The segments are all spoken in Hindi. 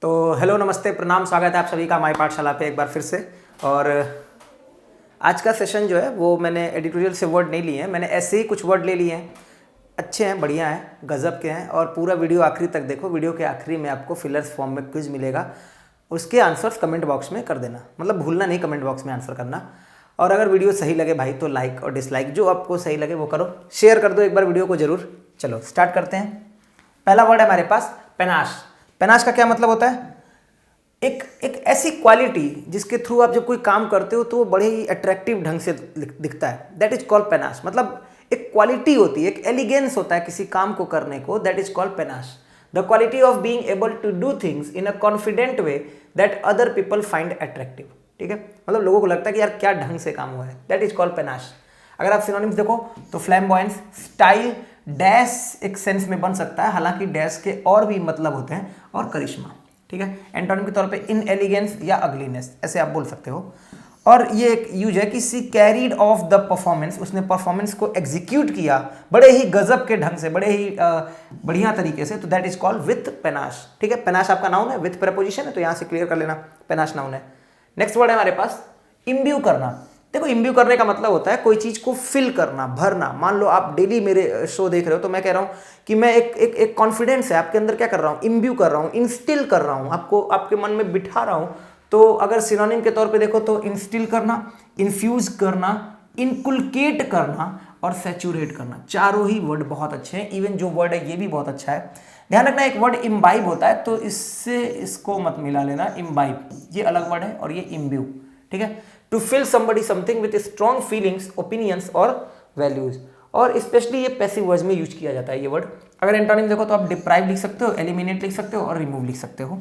तो हेलो नमस्ते प्रणाम, स्वागत है आप सभी का हमारी पाठशाला पे एक बार फिर से। और आज का सेशन जो है वो मैंने एडिटोरियल से वर्ड नहीं लिए हैं, मैंने ऐसे ही कुछ वर्ड ले लिए हैं। अच्छे हैं, बढ़िया हैं, गजब के हैं। और पूरा वीडियो आखिरी तक देखो। वीडियो के आखिरी में आपको फिलर्स फॉर्म में क्विज मिलेगा, उसके आंसर्स कमेंट बॉक्स में कर देना, मतलब भूलना नहीं कमेंट बॉक्स में आंसर करना। और अगर वीडियो सही लगे भाई तो लाइक और डिसलाइक जो आपको सही लगे वो करो, शेयर कर दो एक बार वीडियो को जरूर। चलो स्टार्ट करते हैं। पहला वर्ड है हमारे पास पेनाश। पेनाश का क्या मतलब होता है? एक ऐसी क्वालिटी जिसके थ्रू आप जब कोई काम करते हो तो वो बड़े ही अट्रैक्टिव ढंग से दिखता है, दैट इज कॉल्ड पेनाश। मतलब एक क्वालिटी होती है, एक एलिगेंस होता है किसी काम को करने को, that is called panache. The quality of being able to do things in a confident way that other people find attractive. ठीक है, मतलब लोगों को लगता है कि यार क्या ढंग से काम हुआ है, दैट इज कॉल्ड पेनाश। अगर आप सिनोनिम्स देखो तो फ्लैम्बॉयंस, स्टाइल, डैश एक सेंस में बन सकता है, हालांकि डैश के और भी मतलब होते हैं, और करिश्मा। ठीक है, एंटोनिम के तौर पे इन एलिगेंस या अगलीनेस ऐसे आप बोल सकते हो। और ये एक यूज है कि सी कैरीड ऑफ द परफॉर्मेंस, उसने परफॉर्मेंस को एग्जीक्यूट किया बड़े ही गजब के ढंग से, बड़े ही बढ़िया तरीके से, तो दैट इज कॉल्ड विथ पेनाश। ठीक है, पेनाश आपका नाउन है, विथ प्रेपोजिशन है, तो यहां से क्लियर कर लेना पेनाश नाउन है। नेक्स्ट वर्ड है हमारे पास इम्ब्यू करना। देखो इम्ब्यू करने का मतलब होता है कोई चीज को फिल करना, भरना। मान लो आप डेली मेरे शो देख रहे हो तो मैं कह रहा हूं कि मैं एक कॉन्फिडेंस है आपके अंदर, क्या कर रहा हूं, इम्ब्यू कर रहा हूं, इंस्टिल कर रहा हूं, आपको आपके मन में बिठा रहा हूं। तो अगर सिनोनिम के तौर पे देखो तो इंस्टिल करना, इन्फ्यूज करना, इनकुलकेट करना और सैचुरेट करना, चारों ही वर्ड बहुत अच्छे हैं। इवन जो वर्ड है ये भी बहुत अच्छा है। ध्यान रखना एक वर्ड इम्बाइब होता है तो इससे इसको मत मिला लेना। इम्बाइब ये अलग वर्ड है और ये इम्ब्यू। ठीक है, to fill somebody something with strong feelings, opinions और वैल्यूज। और स्पेशली ये पैसिव वर्ड्स में यूज किया जाता है ये वर्ड। अगर एंटोनिम देखो तो आप डिप्राइव लिख सकते हो, एलिमिनेट लिख सकते हो और रिमूव लिख सकते हो।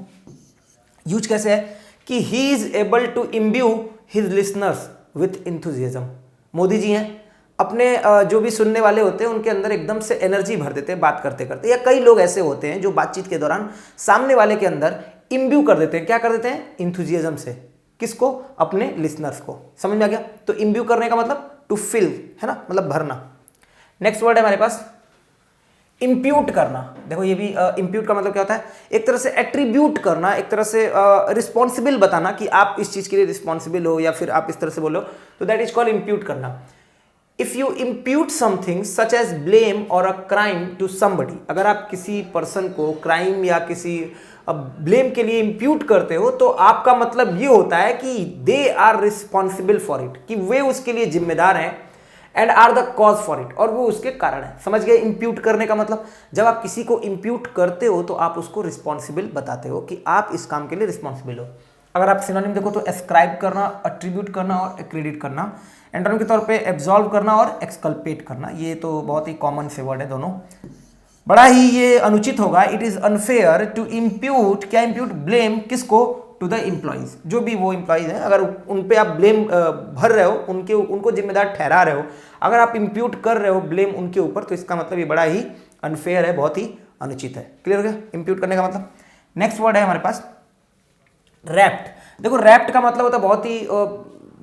यूज कैसे है कि he is able to imbue his listeners with enthusiasm. Modi ji हैं, अपने जो भी सुनने वाले होते हैं उनके अंदर एकदम से एनर्जी भर देते हैं बात करते करते। या कई लोग ऐसे होते हैं जो बातचीत के दौरान सामने वाले के अंदर इम्ब्यू कर देते हैं, क्या कर देते हैं, इंथुजियाज्म से। किसको? अपने लिसनर्स को। समझ में आ गया? तो इम्ब्यू करने का मतलब टू फिल है ना, मतलब भरना। नेक्स्ट वर्ड है हमारे पास इंप्यूट करना। देखो ये भी इंप्यूट का मतलब क्या होता है, एक तरह से एट्रीब्यूट करना, एक तरह से रिस्पॉन्सिबल बताना कि आप इस चीज के लिए रिस्पॉन्सिबल हो, या फिर आप इस तरह से बोलो, तो दैट इज कॉल्ड इंप्यूट करना। If you impute something such as blame or a crime to somebody, अगर आप किसी पर्सन को क्राइम या किसी ब्लेम के लिए इंप्यूट करते हो तो आपका मतलब ये होता है कि they are responsible for it, कि वे उसके लिए जिम्मेदार हैं, and are the cause for it, और वो उसके कारण है। समझ गए इंप्यूट करने का मतलब? जब आप किसी को इंप्यूट करते हो तो आप उसको रिस्पॉन्सिबल बताते हो कि आप इस काम के लिए रिस्पॉन्सिबल हो। अगर आप सिनोनिम देखो तो एस्क्राइब करना, अट्रीब्यूट करना और एक्रेडिट करना। एंटोनिम के तौर पे एब्सॉल्व करना और एक्सकल्पेट करना। ये तो बहुत ही कॉमन से वर्ड है दोनों। बड़ा ही ये अनुचित होगा, it is unfair to impute, क्या इंप्यूट, ब्लेम किसको, टू द एम्प्लॉइज, जो भी वो एम्प्लॉइज हैं, अगर उन पे आप ब्लेम भर रहे हो, उनको जिम्मेदार ठहरा रहे हो, अगर आप इंप्यूट कर रहे हो ब्लेम उनके ऊपर, तो इसका मतलब ये बड़ा ही अनफेयर है, बहुत ही अनुचित है। क्लियर हो गया इंप्यूट करने का मतलब? नेक्स्ट वर्ड है हमारे पास रैप्ट। देखो रैप्ट का मतलब होता है बहुत ही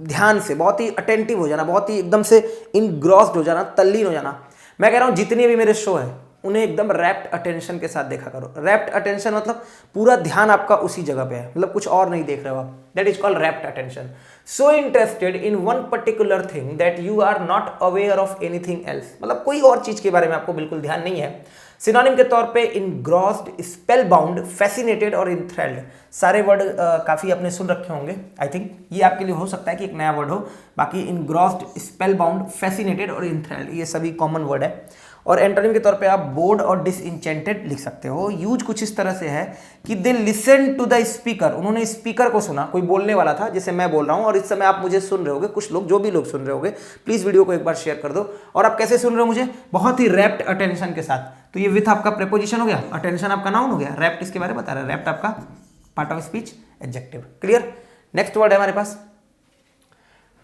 ध्यान से, बहुत ही अटेंटिव हो जाना, बहुत ही एकदम से इनग्रॉस्ड हो जाना, तल्लीन हो जाना। मैं कह रहा हूं जितने भी मेरे शो है उन्हें एकदम रैप्ट अटेंशन के साथ देखा करो। रैप्ट अटेंशन मतलब पूरा ध्यान आपका उसी जगह पे है, मतलब कुछ और नहीं देख रहे हो आप, that is called rapt attention. So interested in one particular thing that you are not aware of anything else, मतलब कोई और चीज के बारे में आपको बिल्कुल ध्यान नहीं है। सिनोनिम के तौर पे इनग्रॉस्ड, स्पेल बाउंड, फैसिनेटेड और इंथ्रेल्ड। सारे वर्ड काफी आपने सुन रखे होंगे, आई थिंक ये आपके लिए हो सकता है कि एक नया वर्ड हो। बाकी इनग्रॉस्ड, स्पेल बाउंड, फैसिनेटेड और इंथ्रेल्ड ये सभी कॉमन वर्ड है। और एंटोनिम के तौर पे आप बोर्ड और डिसइंचेंटेड लिख सकते हो। यूज कुछ इस तरह से है कि they listen to the speaker, उन्होंने स्पीकर को सुना। कोई बोलने वाला था जैसे मैं बोल रहा हूं और इस समय आप मुझे सुन रहे होगे, कुछ लोग, जो भी लोग सुन रहे होगे, प्लीज वीडियो को एक बार शेयर कर दो। और आप कैसे सुन रहे हो मुझे? बहुत ही रैप्ट अटेंशन के साथ। तो ये विथ आपका प्रेपोजिशन हो गया, अटेंशन आपका नाउन हो गया, रैप्ट इसके बारे में बता रहा है, रैप्ट आपका part of speech adjective. Clear? Next word है हमारे पास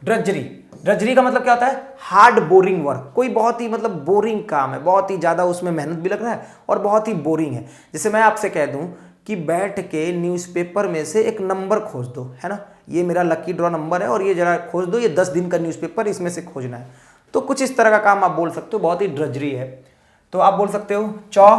ड्रजरी। ड्रजरी का मतलब क्या होता है? Hard boring work. कोई बहुत ही मतलब बोरिंग काम है, बहुत ही ज्यादा उसमें मेहनत भी लग रहा है और बहुत ही बोरिंग है। जैसे मैं आपसे कह दूं कि बैठ के न्यूज़पेपर में से एक नंबर खोज दो, है ना, ये मेरा लकी ड्रॉ नंबर है और ये जरा खोज दो, ये 10 दिन का न्यूज़पेपर, इसमें से खोजना है। तो कुछ इस तरह का काम आप बोल सकते हो, बहुत ही ड्रजरी है। तो आप बोल सकते हो चॉ,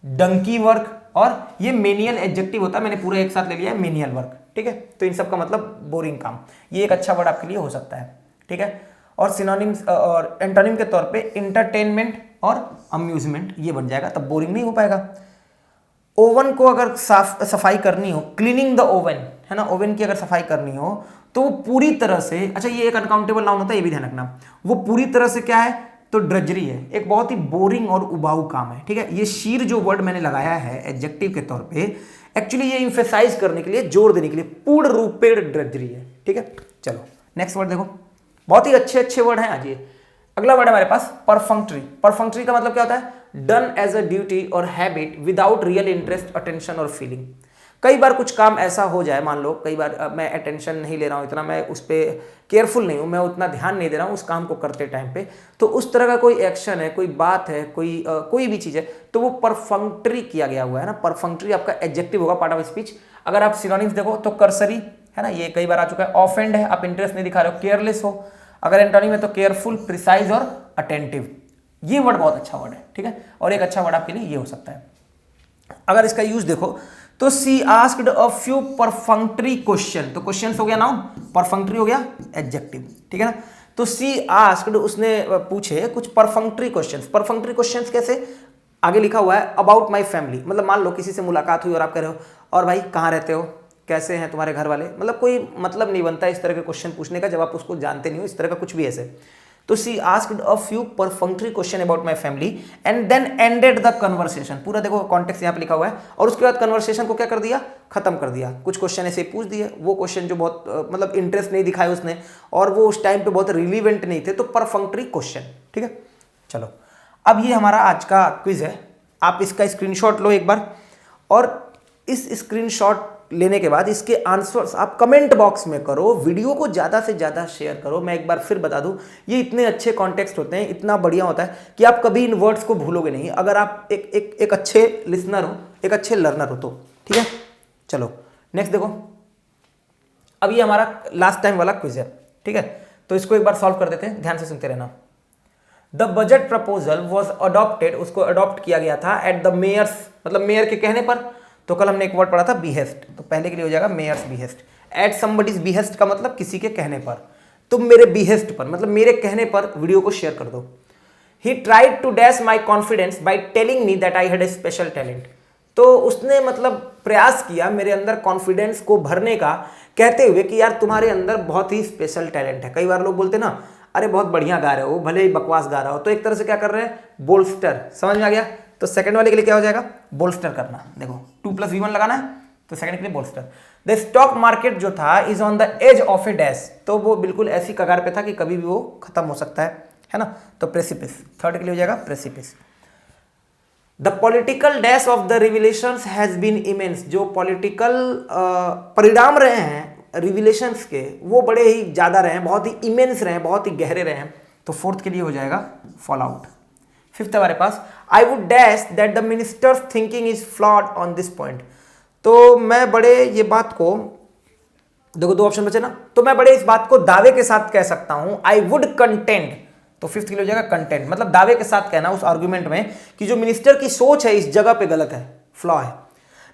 डंकी वर्क, और ये मेनियल एडजेक्टिव होता है, मैंने पूरा एक साथ ले लिया है मेनियल वर्क, ठीक है। तो इन सब का मतलब बोरिंग काम, ये एक अच्छा वर्ड आपके लिए हो सकता है, ठीक है। और सिनोनिम्स और एंटोनिम के तौर पे इंटरटेनमेंट और अम्यूजमेंट ये बन जाएगा, तब बोरिंग नहीं हो पाएगा। ओवन को अगर सफाई करनी हो, क्लीनिंग द ओवन, है ना, ओवन की अगर सफाई करनी हो तो वो पूरी तरह से, अच्छा ये एक अनकाउंटेबल नाउन होता है, ये भी ध्यान रखना, वो पूरी तरह से क्या है तो ड्रजरी है, एक बहुत ही बोरिंग और उबाऊ काम है, ठीक है। ये शीर जो वर्ड मैंने लगाया है एडजेक्टिव के तौर पे, एक्चुअली ये इंफेसाइज करने के लिए, जोर देने के लिए, पूर्ण रूपेण ड्रजरी है, ठीक है। चलो नेक्स्ट वर्ड देखो, बहुत ही अच्छे अच्छे वर्ड हैं आज ये। अगला वर्ड है हमारे पास परफंक्ट्री। परफंक्ट्री का मतलब क्या होता है, डन एज अ ड्यूटी और habit without real interest, attention और फीलिंग। कई बार कुछ काम ऐसा हो जाए, मान लो कई बार मैं अटेंशन नहीं ले रहा हूँ इतना, मैं उस पर केयरफुल नहीं हूँ, मैं उतना ध्यान नहीं दे रहा हूँ उस काम को करते टाइम पे, तो उस तरह का कोई एक्शन है, कोई बात है, कोई भी चीज़ है, तो वो परफंक्ट्री किया गया हुआ है ना। परफंक्ट्री आपका एडजेक्टिव होगा, पार्ट ऑफ स्पीच। अगर आप सिनोनिम्स देखो तो कर्सरी है ना, ये कई बार आ चुका है। ऑफेंड है, आप इंटरेस्ट नहीं दिखा रहे हो, केयरलेस हो। अगर एंटोनिम है तो केयरफुल, प्रिसाइज और अटेंटिव। ये वर्ड बहुत अच्छा वर्ड है, ठीक है। और एक अच्छा वर्ड आपके लिए ये हो सकता है। अगर इसका यूज देखो तो she asked a few perfunctory question, तो क्वेश्चन हो गया नाउन, परफंक्ट्री हो गया एडजेक्टिव, ठीक है ना। तो सी आस्क्ड, उसने पूछे कुछ परफंक्ट्री क्वेश्चंस। परफंक्ट्री क्वेश्चंस कैसे, आगे लिखा हुआ है अबाउट माय फैमिली, मतलब मान लो किसी से मुलाकात हुई और आप कह रहे हो और भाई कहाँ रहते हो, कैसे हैं तुम्हारे घर वाले, मतलब कोई मतलब नहीं बनता इस तरह के क्वेश्चन पूछने का जब आप उसको जानते नहीं हो, इस तरह का कुछ भी ऐसे। तो she asked a few perfunctory question about my family and then ended the conversation. पूरा देखो कॉन्टेक्स्ट यहाँ पे लिखा हुआ है, और उसके बाद कन्वर्सेशन को क्या कर दिया, खत्म कर दिया। कुछ क्वेश्चन ऐसे पूछ दिए, वो क्वेश्चन जो बहुत मतलब इंटरेस्ट नहीं दिखाया उसने, और वो उस टाइम पे बहुत रिलीवेंट नहीं थे, तो परफंक्ट्री क्वेश्चन, ठीक है। चलो अब ये हमारा आज का क्विज है, आप इसका स्क्रीनशॉट लो एक बार, और इस स्क्रीनशॉट लेने के बाद इसके आंसर्स आप कमेंट बॉक्स में करो, वीडियो को ज़्यादा से ज़्यादा शेयर करो। मैं एक बार फिर बता दूं, ये इतने अच्छे कॉन्टेक्स्ट होते हैं, इतना बढ़िया होता है कि आप कभी इन वर्ड्स को भूलोगे नहीं, अगर आप एक अच्छे लिसनर हो, एक अच्छे लर्नर हो तो, ठीक है। चलो नेक्स्ट देखो, अब ये हमारा लास्ट टाइम वाला क्विज है, ठीक है। तो इसको एक बार सॉल्व कर देते हैं, ध्यान से सुनते रहना। The budget proposal was adopted, उसको अडॉप्ट किया गया था एट द मेयर्स, मतलब मेयर के कहने पर। तो कल हमने एक वर्ड पढ़ा था बिहेस्ट, तो पहले के लिए हो जाएगा mayor's behest. At somebody's behest का मतलब किसी के कहने पर, तुम मेरे बिहेस्ट पर मतलब मेरे कहने पर वीडियो को शेयर कर दो। He tried to dash my confidence by telling me that I had a special talent. तो उसने मतलब प्रयास किया मेरे अंदर कॉन्फिडेंस को भरने का, कहते हुए कि यार तुम्हारे अंदर बहुत ही स्पेशल टैलेंट है। कई बार लोग बोलते ना, अरे बहुत बढ़िया गा रहे हो, भले ही बकवास गा रहा हो, तो एक तरह से क्या कर रहे हैं, बोल्स्टर। समझ में आ गया। तो सेकंड वाले के लिए क्या हो जाएगा, बोल्स्टर करना। देखो 2+V1 लगाना है, तो सेकंड के लिए बोल्स्टर। द स्टॉक मार्केट जो था is on the edge of a dash, तो वो बिल्कुल ऐसी कगार पे था कि कभी भी वो खत्म हो सकता है ना। तो प्रेसिपिस, थर्ड के लिए हो जाएगा precipice. The political dash of the revelations has been immense, जो पॉलिटिकल परिणाम रहे हैं रिविलेशंस के, वो बड़े ही ज्यादा रहे हैं, बहुत ही इमेंस रहे हैं, बहुत ही गहरे रहे हैं। तो फोर्थ के लिए हो जाएगा फॉल आउट। फिफ्थ हमारे पास, I would dash that the ministers thinking is flawed on this point. तो मैं बड़े ये बात को, देखो दो ऑप्शन बचे ना, तो मैं बड़े इस बात को दावे के साथ कह सकता हूं, आई वुड कंटेंट। तो फिफ्थ के लिए हो जाएगा कंटेंट, मतलब दावे के साथ कहना उस आर्गुमेंट में कि जो मिनिस्टर की सोच है इस जगह पे गलत है, फ्लॉ है।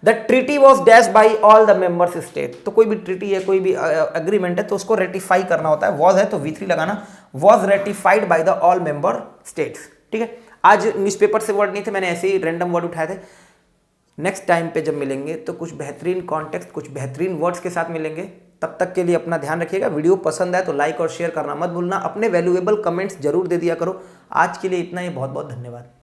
The treaty was dash by all the members state. तो कोई भी ट्रीटी है, कोई भी एग्रीमेंट है, तो उसको रेटिफाई करना होता है। वॉज है तो V3 लगाना, was ratified by the all member states, ठीक है। आज न्यूज़पेपर से वर्ड नहीं थे, मैंने ऐसे ही रैंडम वर्ड उठाए थे। नेक्स्ट टाइम पे जब मिलेंगे तो कुछ बेहतरीन कॉन्टेक्स्ट, कुछ बेहतरीन वर्ड्स के साथ मिलेंगे। तब तक के लिए अपना ध्यान रखिएगा। वीडियो पसंद आए तो लाइक और शेयर करना मत भूलना। अपने वैल्यूएबल कमेंट्स जरूर दे दिया करो। आज के लिए इतना ही, बहुत बहुत धन्यवाद।